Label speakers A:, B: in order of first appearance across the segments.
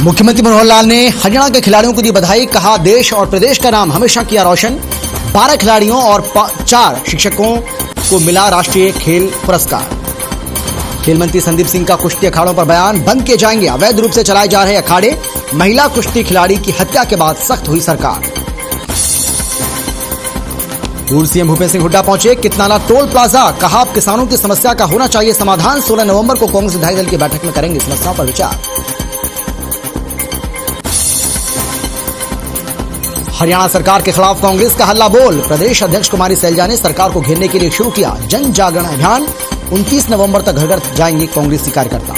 A: मुख्यमंत्री मनोहर लाल ने हरियाणा के खिलाड़ियों को दी बधाई। कहा, देश और प्रदेश का नाम हमेशा किया रोशन। 12 खिलाड़ियों और 4 शिक्षकों को मिला राष्ट्रीय खेल पुरस्कार। खेल मंत्री संदीप सिंह का कुश्ती अखाड़ों पर बयान, बंद किए जाएंगे अवैध रूप से चलाए जा रहे अखाड़े। महिला कुश्ती खिलाड़ी की हत्या के बाद सख्त हुई सरकार। पूर्व सीएम भूपेंद्र सिंह हुड्डा पहुंचे कितनाला टोल प्लाजा। कहा, किसानों की समस्या का होना चाहिए समाधान। 16 नवंबर को कांग्रेस विधायक दल की बैठक में करेंगे समस्याओं पर विचार। हरियाणा सरकार के खिलाफ कांग्रेस का हल्ला बोल। प्रदेश अध्यक्ष कुमारी सैलजा ने सरकार को घेरने के लिए शुरू किया जन जागरण अभियान। 29 नवंबर तक घर घर जाएंगे कांग्रेसी कार्यकर्ता।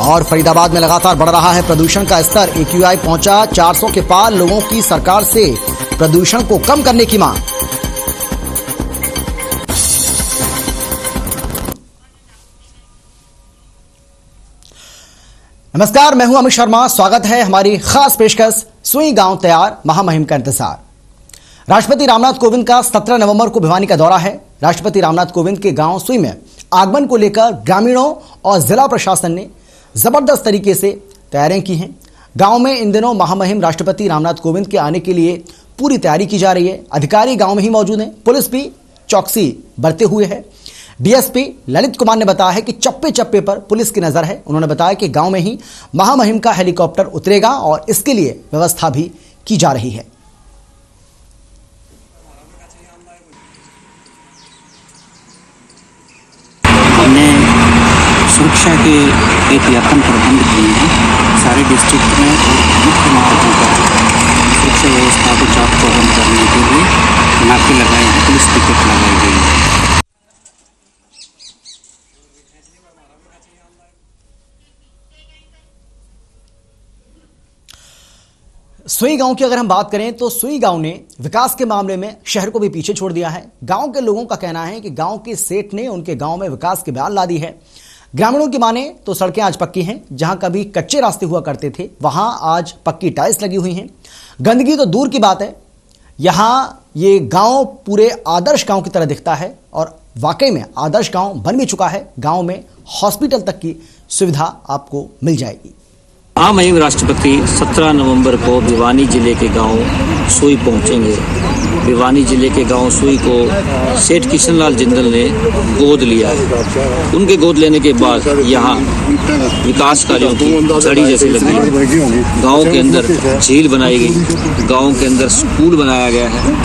A: और फरीदाबाद में लगातार बढ़ रहा है प्रदूषण का स्तर। AQI पहुंचा 400 के पार। लोगों की सरकार से प्रदूषण को कम करने की मांग। नमस्कार, मैं हूं अमित शर्मा। स्वागत है हमारी खास पेशकश सुई गांव तैयार महामहिम का इंतजार। राष्ट्रपति रामनाथ कोविंद का 17 नवंबर को भिवानी का दौरा है। राष्ट्रपति रामनाथ कोविंद के गांव सुई में आगमन को लेकर ग्रामीणों और जिला प्रशासन ने जबरदस्त तरीके से तैयारियां की हैं। गांव में इन दिनों महामहिम राष्ट्रपति रामनाथ कोविंद के आने के लिए पूरी तैयारी की जा रही है। अधिकारी गांव में ही मौजूद हैं। पुलिस भी चौकसी बरते हुए है। डीएसपी ललित कुमार ने बताया है कि चप्पे चप्पे पर पुलिस की नजर है। उन्होंने बताया कि गांव में ही महामहिम का हेलीकॉप्टर उतरेगा और इसके लिए व्यवस्था भी की जा रही है।
B: हमने सुरक्षा के एहतियातन प्रबंध किए हैं। सारे डिस्ट्रिक्ट में मुख्य मार्गों पर सुरक्षा व्यवस्था को चाक चौबंद करने के लिए नाके लगाए हैं, पुलिस पिकेट लगाई गई है।
A: सुई गांव की अगर हम बात करें तो सुई गांव ने विकास के मामले में शहर को भी पीछे छोड़ दिया है। गांव के लोगों का कहना है कि गांव के सेठ ने उनके गांव में विकास की बयान ला दी है। ग्रामीणों की माने तो सड़कें आज पक्की हैं। जहां कभी कच्चे रास्ते हुआ करते थे वहां आज पक्की टाइल्स लगी हुई हैं। गंदगी तो दूर की बात है, यहां ये गांव पूरे आदर्श गांव की तरह दिखता है और वाकई में आदर्श गांव बन भी चुका है। गांव में हॉस्पिटल तक की सुविधा आपको मिल जाएगी।
B: महामहिम राष्ट्रपति 17 नवंबर को भिवानी जिले के गांव सुई पहुंचेंगे। भिवानी जिले के गांव सुई को सेठ किशनलाल जिंदल ने गोद लिया है। उनके गोद लेने के बाद यहाँ विकास कार्यों की झड़ी जैसी लगी है। गांव के अंदर झील बनाई गई, गांव के अंदर स्कूल बनाया गया है,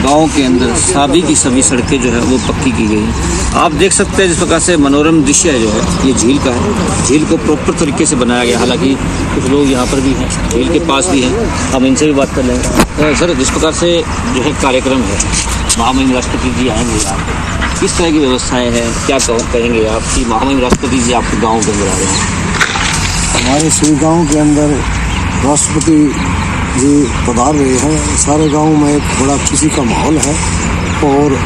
B: गांव के अंदर सभी की सभी सड़कें जो है वो पक्की की गई हैं। आप देख सकते हैं जिस प्रकार से मनोरम दृश्य जो है ये झील का है। झील को प्रॉपर तरीके से बनाया गया। हालांकि कुछ लोग यहाँ पर भी हैं, झील के पास भी हैं, हम इनसे भी बात कर लेंगे। सर, जिस प्रकार से जो है कार्यक्रम है, महामहिम राष्ट्रपति जी आएंगे, आप किस तरह की व्यवस्थाएं हैं, क्या कहेंगे आप कि महामहिम राष्ट्रपति जी आपके गाँव के अंदर आ रहे हैं?
C: हमारे सुई गाँव के अंदर राष्ट्रपति जी पधार रहे हैं। सारे गांव में एक बड़ा खुशी का माहौल है और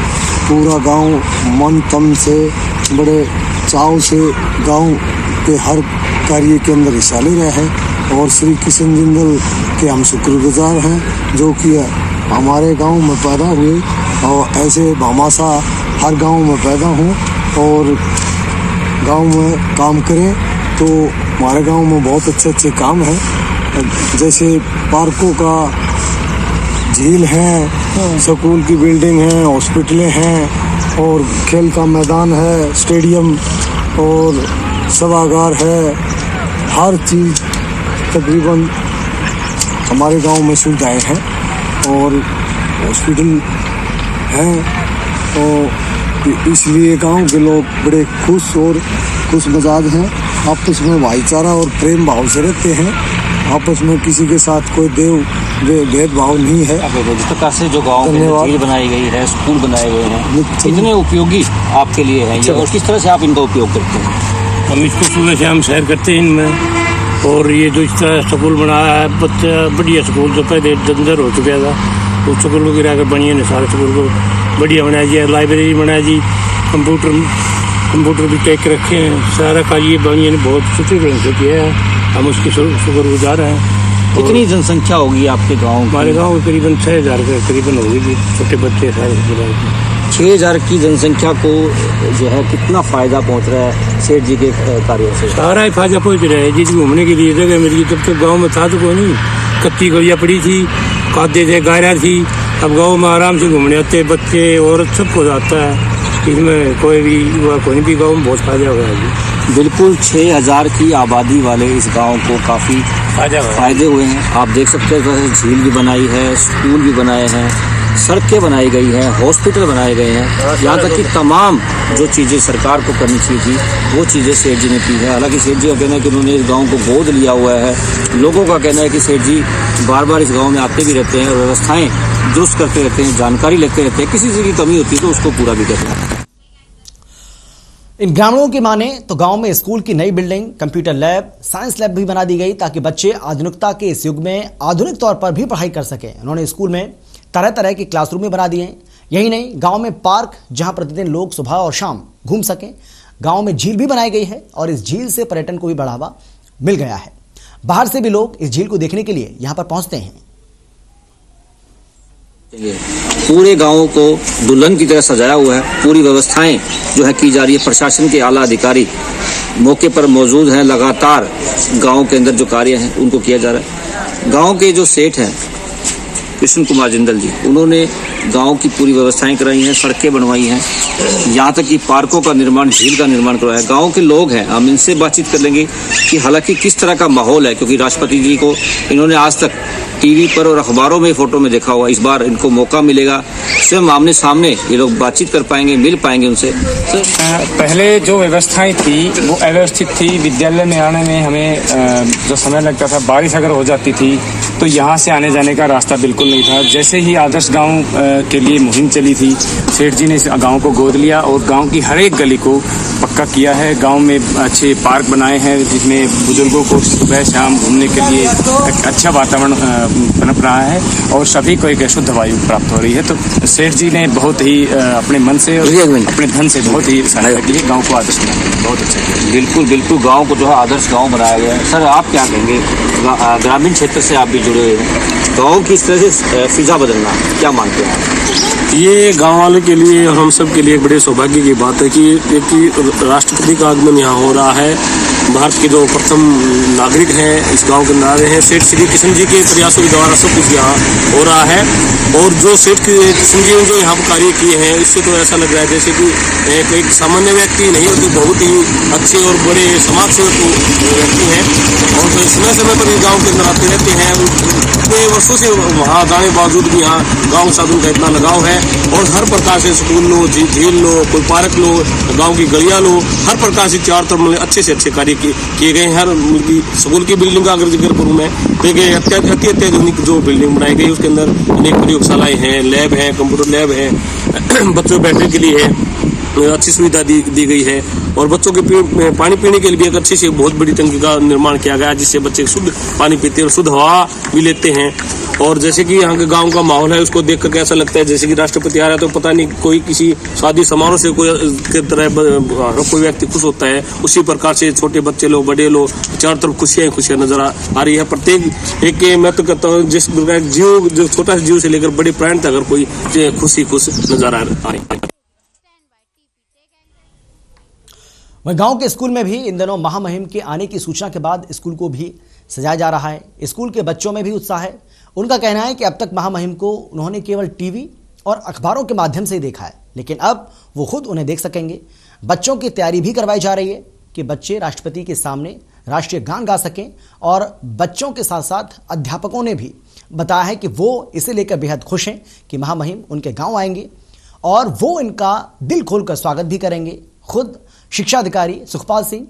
C: पूरा गांव मन तन से बड़े चाव से गांव के हर कार्य के अंदर हिस्सा ले रहे हैं। और श्री किशन जिंदल के हम शुक्रगुजार हैं जो कि हमारे गांव में पैदा हुए और ऐसे भामाशा हर गांव में पैदा हों और गांव में काम करें। तो हमारे गांव में बहुत अच्छे अच्छे काम हैं, जैसे पार्कों का, झील है, स्कूल की बिल्डिंग है, हॉस्पिटलें हैं और खेल का मैदान है, स्टेडियम और सभागार है। हर चीज़ तकरीबन हमारे गांव में सुविधाएं हैं और हॉस्पिटल हैं। तो इसलिए गांव के लोग बड़े खुश और खुश मिजाज हैं। आपस में भाईचारा और प्रेम भाव से रहते हैं। आपस में किसी के साथ कोई भेदभाव नहीं है।
B: जिस प्रकार से जो गाँव में झील बनाई गई है, स्कूल बनाए गए हैं, कितने उपयोगी आपके लिए हैं ये और किस तरह से आप इनका उपयोग करते हैं?
D: हम इसको सुबह से हम सैर करते हैं इनमें। और ये जो इस तरह स्कूल बनाया है, बच्चा बढ़िया स्कूल जो पहले जंजर हो चुका था, तो स्कूल को गिरा कर बनिए ने सारे स्कूल को बढ़िया बनाया जी। लाइब्रेरी बनाया जी, कंप्यूटर भी टेक रखे हैं। सारा कार्य बनिए ने बहुत अच्छे ढंग से किया है। हम उसकी शुक्रगुजार हैं।
B: कितनी जनसंख्या होगी आपके गाँव?
D: हमारे गाँव में करीबन 6000 के करीबन होगी जी। छोटे बच्चे सारे
B: 6000 की जनसंख्या को जो है कितना फायदा पहुंच रहा है सेठ जी के कार्यों से?
D: सारा ही फायदा पहुंच रहा है। जिस घूमने के लिए जगह मिल गई, तब तक गांव में था तो कोई नहीं, कच्ची गलियां पड़ी थी, खाते थे, गायरा थी। अब गांव में आराम से घूमने आते बच्चे और सब हो जाता है। इसमें कोई भी गाँव में बहुत फायदा हो गया है।
B: बिल्कुल 6000 की आबादी वाले इस गांव को काफ़ी फायदे हुए हैं। आप देख सकते हैं झील भी बनाई है, स्कूल भी बनाए हैं, सड़कें बनाई गई हैं, हॉस्पिटल बनाए गए हैं, यहाँ तक कि तमाम जो चीज़ें सरकार को करनी चाहिए थी वो चीज़ें सेठ जी ने की है। हालांकि सेठ जी का कहना है कि उन्होंने इस गांव को गोद लिया हुआ है। लोगों का कहना है कि सेठ जी बार बार इस गांव में आते भी रहते हैं और व्यवस्थाएँ दुरुस्त करते रहते हैं, जानकारी लेते रहते हैं, किसी चीज़ की कमी होती है तो उसको पूरा भी करते हैं।
A: इन ग्रामीणों की माने तो गांव में स्कूल की नई building, computer lab, science lab भी बना दी गई ताकि बच्चे आधुनिकता के इस युग में आधुनिक तौर पर भी पढ़ाई कर सकें। उन्होंने स्कूल में तरह तरह के क्लासरूम भी बना दिए हैं। यही नहीं, गांव में पार्क जहां प्रतिदिन लोग सुबह और शाम घूम सकें। गांव में झील भी बनाई गई है और इस झील से पर्यटन को भी बढ़ावा मिल गया है। बाहर से भी लोग इस झील को देखने के लिए यहां पर पहुंचते हैं।
B: पूरे गांव को दुल्हन की तरह सजाया हुआ है। पूरी व्यवस्थाएं जो है की जा रही है। प्रशासन के आला अधिकारी मौके पर मौजूद हैं। लगातार गांव के अंदर जो कार्य हैं उनको किया जा रहा है। गांव के जो सेठ हैं कृष्ण कुमार जिंदल जी, उन्होंने गांव की पूरी व्यवस्थाएं कराई हैं, सड़कें बनवाई हैं, यहाँ तक कि पार्कों का निर्माण, झील का निर्माण करवाया है। गांव के लोग हैं, हम इनसे बातचीत कर लेंगे कि हालांकि किस तरह का माहौल है, क्योंकि राष्ट्रपति जी को इन्होंने आज तक टीवी पर और अखबारों में फोटो में देखा हुआ। इस बार इनको मौका मिलेगा, स्वयं आमने सामने ये लोग बातचीत कर पाएंगे, मिल पाएंगे उनसे।
E: पहले जो व्यवस्थाएं थी वो अव्यवस्थित थी। विद्यालय में आने में हमें जो समय लगता था, बारिश अगर हो जाती थी तो यहाँ से आने जाने का रास्ता बिल्कुल नहीं था। जैसे ही आदर्श गांव के लिए मुहिम चली थी, सेठ जी ने इस गांव को गोद लिया और गांव की हर एक गली को पक्का किया है। गांव में अच्छे पार्क बनाए हैं जिसमें बुजुर्गों को सुबह शाम घूमने के लिए एक अच्छा वातावरण पनप रहा है और सभी को एक शुद्ध वायु प्राप्त हो रही है। तो सेठ जी ने बहुत ही अपने मन से, अपने धन से बहुत ही सहायता की है गाँव को आदर्श बनाने। बहुत अच्छा किया।
B: बिल्कुल बिल्कुल, गाँव को जो है आदर्श गाँव बनाया गया है। सर, आप क्या कहेंगे, ग्रामीण क्षेत्र से आप भी जुड़े हुए हैं, गाँव की इस तरह से फिजा बदलना क्या मानते हैं?
F: ये गांव वालों के लिए और हम सब के लिए बड़े सौभाग्य की बात है कि एक राष्ट्रपति का आगमन यहाँ हो रहा है। भारत के जो प्रथम नागरिक हैं इस गांव के अंदर आ रहे हैं। सेठ श्री कृष्ण जी के प्रयासों के द्वारा सब कुछ यहाँ हो रहा है और जो सेठ कृष्ण जी ने जो यहाँ पर कार्य किए हैं, इससे तो ऐसा लग रहा है जैसे कि एक सामान्य व्यक्ति नहीं होते, बहुत ही अच्छे और बड़े समाज सेवक व्यक्ति हैं और समय समय पर इस गाँव के अंदर आते रहते हैं। इतने वर्षों से वहाँ जाने बावजूद भी यहाँ गाँव साधन का इतना लगाव है और हर प्रकार से स्कूल लो, झील लो, कोई पार्क लो, गांव की गलियां लो, हर प्रकार से चार तरफ अच्छे से अच्छे कार्य किए गए हैं। हर स्कूल की बिल्डिंग का अगर जिक्र करूँ मैं, देखिए अत्याधुनिक जो बिल्डिंग बनाई गई उसके अंदर अनेक प्रयोगशालाएं हैं, लैब है, कंप्यूटर लैब है, बच्चों बैठने के लिए है, अच्छी सुविधा दी गई है और बच्चों के पानी पीने के लिए एक अच्छी सी बहुत बड़ी टंकी का निर्माण किया गया है जिससे बच्चे शुद्ध पानी पीते हैं और शुद्ध हवा भी लेते हैं। और जैसे कि यहाँ के गांव का माहौल है उसको देख कर ऐसा लगता है जैसे कि राष्ट्रपति आ रहा है, तो पता नहीं कोई किसी शादी समारोह से कोई के तरह कोई व्यक्ति खुश होता है, उसी प्रकार से छोटे बच्चे लोग, बड़े लोग, चारों तरफ खुशियां नजर आ रही है। प्रत्येक एक मैं तो कहता हूँ जिस जीव, जो छोटा सा जीव से लेकर बड़े प्राण तक अगर कोई खुश नजर आ रही है।
A: वहीं गांव के स्कूल में भी इन दिनों महामहिम के आने की सूचना के बाद स्कूल को भी सजाया जा रहा है। स्कूल के बच्चों में भी उत्साह है। उनका कहना है कि अब तक महामहिम को उन्होंने केवल टीवी और अखबारों के माध्यम से ही देखा है, लेकिन अब वो खुद उन्हें देख सकेंगे। बच्चों की तैयारी भी करवाई जा रही है कि बच्चे राष्ट्रपति के सामने राष्ट्रीय गान गा सकें और बच्चों के साथ साथ अध्यापकों ने भी बताया है कि वो इसे लेकर बेहद खुश हैं कि महामहिम उनके गाँव आएंगे और वो इनका दिल खोलकर स्वागत भी करेंगे। खुद शिक्षा अधिकारी सुखपाल सिंह,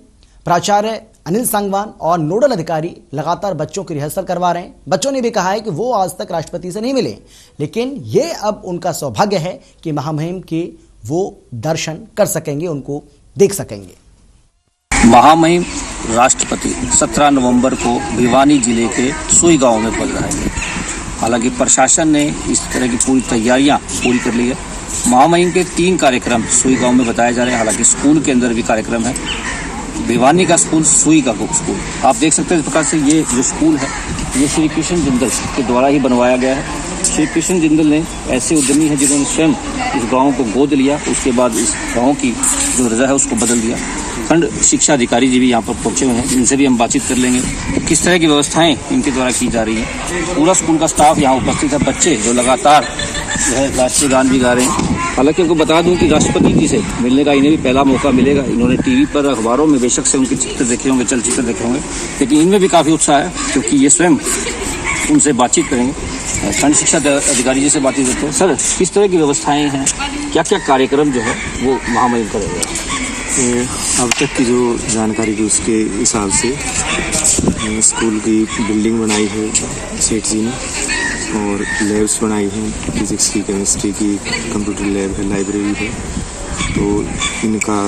A: प्राचार्य अनिल सांगवान और नोडल अधिकारी लगातार बच्चों की रिहर्सल करवा रहे हैं। बच्चों ने भी कहा है कि वो आज तक राष्ट्रपति से नहीं मिले, लेकिन ये अब उनका सौभाग्य है कि महामहिम के वो दर्शन कर सकेंगे, उनको देख सकेंगे।
B: महामहिम राष्ट्रपति 17 नवंबर को भिवानी जिले के सुई गांव में पधारेंगे। हालांकि प्रशासन ने इस तरह की पूरी तैयारियां पूरी कर ली है। महामहिम के 3 कार्यक्रम सुई गांव में बताए जा रहे हैं। हालांकि स्कूल के अंदर भी कार्यक्रम है। भिवानी का स्कूल, सुई का स्कूल, आप देख सकते हैं इस प्रकार से ये जो स्कूल है ये श्री कृष्ण जिंदल के द्वारा ही बनवाया गया है। श्री कृष्ण जिंदल ने ऐसे उद्यमी हैं जिन्होंने स्वयं इस गांव को गोद लिया, उसके बाद इस गांव की जो रजा है उसको बदल दिया। खंड शिक्षा अधिकारी जी भी यहाँ पर पहुंचे हुए हैं, इनसे भी हम बातचीत कर लेंगे कि किस तरह की व्यवस्थाएं इनके द्वारा की जा रही हैं। पूरा स्कूल का स्टाफ यहाँ उपस्थित है, बच्चे जो लगातार जो है राष्ट्रीय गान भी गा रहे हैं। हालांकि उनको बता दूं कि राष्ट्रपति जी से मिलने का इन्हें भी पहला मौका मिलेगा। इन्होंने टीवी पर, अखबारों में बेशक से उनके चित्र देखे होंगे, चलचित्र देखे होंगे, लेकिन इनमें भी काफ़ी उत्साह है क्योंकि ये स्वयं उनसे बातचीत करेंगे। खंड शिक्षा अधिकारी जी से बातचीत करते हैं। सर, किस तरह की व्यवस्थाएं हैं, क्या क्या कार्यक्रम जो है वो महामहिम करेगा?
G: अब तक की जो जानकारी थी उसके हिसाब से स्कूल की बिल्डिंग बनाई है सेठ जी ने, और लैब्स बनाई हैं, फिजिक्स की, केमिस्ट्री की, कंप्यूटर लैब है, लाइब्रेरी है। तो इनका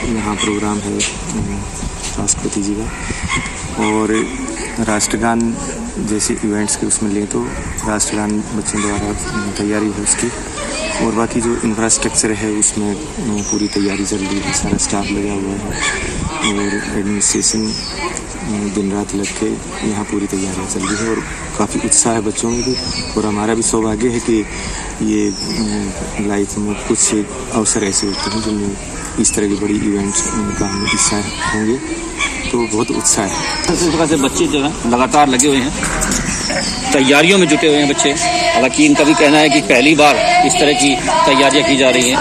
G: यहाँ प्रोग्राम है राष्ट्रपति जी का। और राष्ट्रगान जैसे इवेंट्स के उसमें लें तो राष्ट्रगान बच्चों द्वारा तैयारी है उसकी, और बाकी जो इंफ्रास्ट्रक्चर है उसमें पूरी तैयारी चल रही है, सारा स्टाफ लगा हुआ है और एडमिनिस्ट्रेशन दिन रात लग के यहाँ पूरी तैयारियाँ चल रही है और काफ़ी उत्साह है बच्चों में भी। और हमारा भी सौभाग्य है कि ये लाइफ में कुछ अवसर ऐसे होते हैं जिनमें इस तरह की बड़ी इवेंट्स का हमें हिस्सा होंगे, तो बहुत उत्साह है।
B: इस प्रकार से बच्चे जो हैं लगातार लगे हुए हैं, तैयारियों में जुटे हुए हैं बच्चे। हालांकि इनका भी कहना है कि पहली बार इस तरह की तैयारियां की जा रही हैं,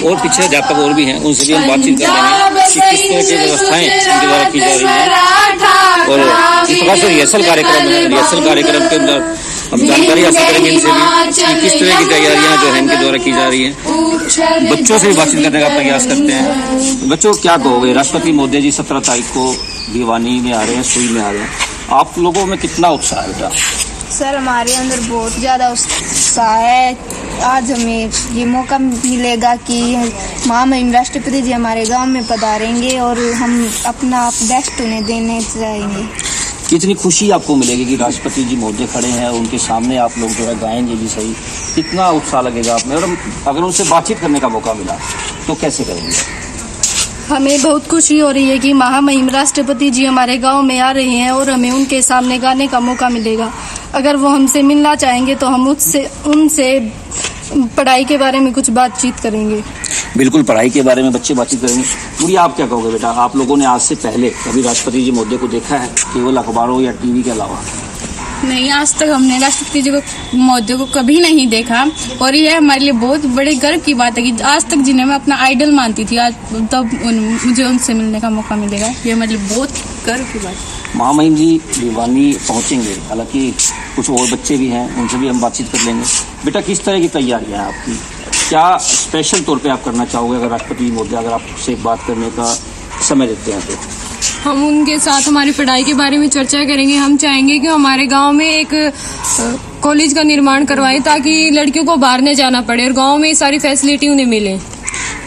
B: और पीछे अध्यापक और भी हैं, उनसे भी हम बातचीत कर लेंगे कि किस तरह की व्यवस्थाएं इनके द्वारा की जा रही हैं। और इस प्रकार से रिहर्सल कार्यक्रम है, रिहर्सल कार्यक्रम के अंदर हम जानकारी हासिल करेंगे इनसे भी कि किस तरह की तैयारियां जो है इनके द्वारा की जा रही हैं। बच्चों से भी बातचीत करने का प्रयास करते हैं। बच्चों, क्या कहोगे? राष्ट्रपति महोदय जी 17 तारीख को भिवानी में आ रहे हैं, सुई में आ रहे हैं, आप लोगों में कितना उत्साह है बेटा?
H: सर, हमारे अंदर बहुत ज़्यादा उत्साह है। आज हमें ये मौका मिलेगा कि महामहिम राष्ट्रपति जी हमारे गांव में पधारेंगे और हम अपना बेस्ट उन्हें देने चाहेंगे।
B: कितनी खुशी आपको मिलेगी कि राष्ट्रपति जी महोदय खड़े हैं, उनके सामने आप लोग जो है गाएंगे भी सही, कितना उत्साह लगेगा आप में? और अगर उनसे बातचीत करने का मौका मिला तो कैसे करेंगे?
I: हमें बहुत खुशी हो रही है कि महामहिम राष्ट्रपति जी हमारे गांव में आ रहे हैं और हमें उनके सामने गाने का मौका मिलेगा। अगर वो हमसे मिलना चाहेंगे तो हम उनसे पढ़ाई के बारे में कुछ बातचीत करेंगे।
B: बिल्कुल, पढ़ाई के बारे में बच्चे बातचीत करेंगे। गुड़िया, आप क्या कहोगे बेटा? आप लोगों ने आज से पहले कभी राष्ट्रपति जी महोदय को देखा है, केवल अखबारों या टीवी के अलावा?
J: नहीं, आज तक हमने राष्ट्रपति जी को महोदय को कभी नहीं देखा, और यह हमारे लिए बहुत बड़े गर्व की बात है कि आज तक जिन्हें मैं अपना आइडल मानती थी, आज तब मुझे उनसे मिलने का मौका मिलेगा। ये हमारे लिए बहुत गर्व की बात है।
B: महामहिम जी भिवानी पहुंचेंगे, हालांकि कुछ और बच्चे भी हैं, उनसे भी हम बातचीत कर लेंगे। बेटा, किस तरह की तैयारियां हैं आपकी? क्या स्पेशल तौर पे आप करना चाहोगे अगर राष्ट्रपति महोदय अगर आपसे बात करने का समय देते हैं तो?
I: हम उनके साथ हमारी पढ़ाई के बारे में चर्चा करेंगे। हम चाहेंगे कि हमारे गांव में एक कॉलेज का निर्माण करवाएं ताकि लड़कियों को बाहर न जाना पड़े और गांव में सारी फैसिलिटी उन्हें मिले।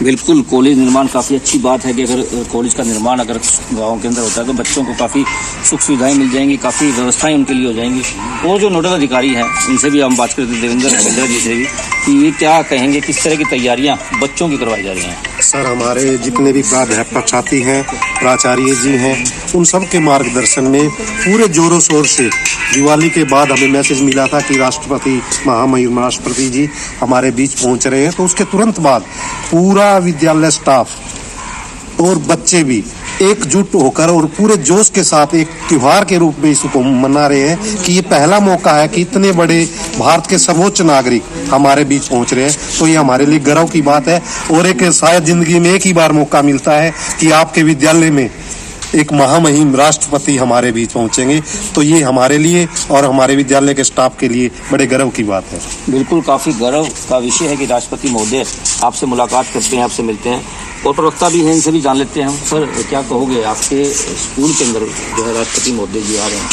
B: बिल्कुल, कॉलेज निर्माण काफ़ी अच्छी बात है कि अगर कॉलेज का निर्माण अगर गांव के अंदर होता है तो बच्चों को काफ़ी सुख सुविधाएं मिल जाएंगी, काफ़ी व्यवस्थाएं उनके लिए हो जाएंगी। और जो नोडल अधिकारी हैं उनसे भी हम बात करते हैं, देवेंद्र जी से भी, कि ये क्या कहेंगे, किस तरह की तैयारियां बच्चों की करवाई जा रही हैं?
K: सर, हमारे जितने भी प्राध्यापक साथी हैं, प्राचार्य जी हैं, उन सब के मार्गदर्शन में पूरे जोरों शोर से दिवाली के बाद हमें मैसेज मिला था कि राष्ट्रपति महामहिम राष्ट्रपति जी हमारे बीच पहुंच रहे हैं, तो उसके तुरंत बाद पूरा विद्यालय स्टाफ और बच्चे भी एकजुट होकर और पूरे जोश के साथ एक त्योहार के रूप में इसको मना रहे हैं कि ये पहला मौका है कि इतने बड़े भारत के सर्वोच्च नागरिक हमारे बीच पहुंच रहे हैं। तो ये हमारे लिए गर्व की बात है, और एक शायद जिंदगी में एक ही बार मौका मिलता है कि आपके विद्यालय में एक महामहिम राष्ट्रपति हमारे बीच पहुंचेंगे। तो ये हमारे लिए और हमारे विद्यालय के स्टाफ के लिए बड़े गर्व की बात है।
B: बिल्कुल, काफ़ी गर्व का विषय है कि राष्ट्रपति महोदय आपसे मुलाकात करते हैं, आपसे मिलते हैं, और प्रवक्ता भी हैं, इनसे भी जान लेते हैं हम। सर, क्या कहोगे, आपके स्कूल के अंदर जो है राष्ट्रपति महोदय जी आ रहे हैं,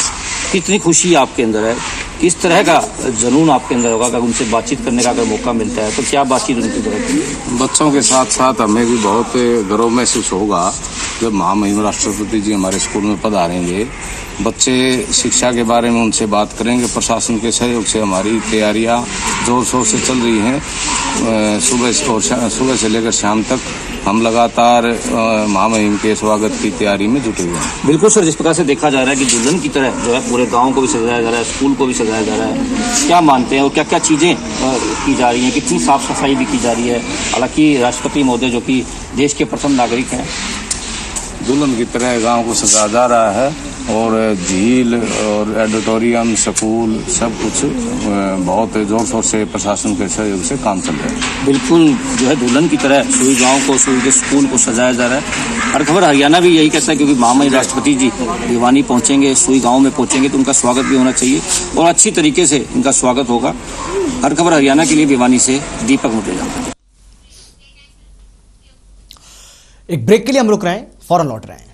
B: कितनी खुशी आपके अंदर है, किस तरह का जुनून आपके अंदर होगा अगर उनसे बातचीत करने का अगर मौका मिलता है तो क्या बातचीत उनकी तरफ?
L: बच्चों के साथ साथ हमें भी बहुत गर्व महसूस होगा जब महामहिम राष्ट्रपति जी हमारे स्कूल में पधारेंगे। बच्चे शिक्षा के बारे में उनसे बात करेंगे। प्रशासन के सहयोग से हमारी तैयारियां जोर शोर से चल रही हैं। सुबह से लेकर शाम तक हम लगातार महामहिम के स्वागत की तैयारी में जुटे हुए हैं।
B: बिल्कुल सर, जिस प्रकार से देखा जा रहा है कि दुल्हन की तरह जो है पूरे गांव को भी सजाया जा रहा है, स्कूल को भी सजाया जा रहा है, क्या मानते हैं और क्या क्या चीज़ें की जा रही हैं, कितनी साफ सफाई भी की जा रही है? हालांकि राष्ट्रपति महोदय जो कि देश के प्रथम नागरिक हैं,
L: दुल्हन की तरह गांव को सजाया जा रहा है और झील और ऑडिटोरियम, स्कूल सब कुछ बहुत जोर शोर से प्रशासन के सहयोग से काम चल रहा है।
B: बिल्कुल जो है दुल्हन की तरह सुई गांव को, सुई के स्कूल को सजाया जा रहा है। हर खबर हरियाणा भी यही कहता है, क्योंकि महामहिम राष्ट्रपति जी भिवानी पहुंचेंगे, सुई गांव में पहुंचेंगे तो उनका स्वागत भी होना चाहिए और अच्छी तरीके से इनका स्वागत होगा। हर खबर हरियाणा के लिए भिवानी से दीपक मुटेजा।
A: एक ब्रेक के लिए हम रुक रहे हैं, फौरन लौट रहे हैं।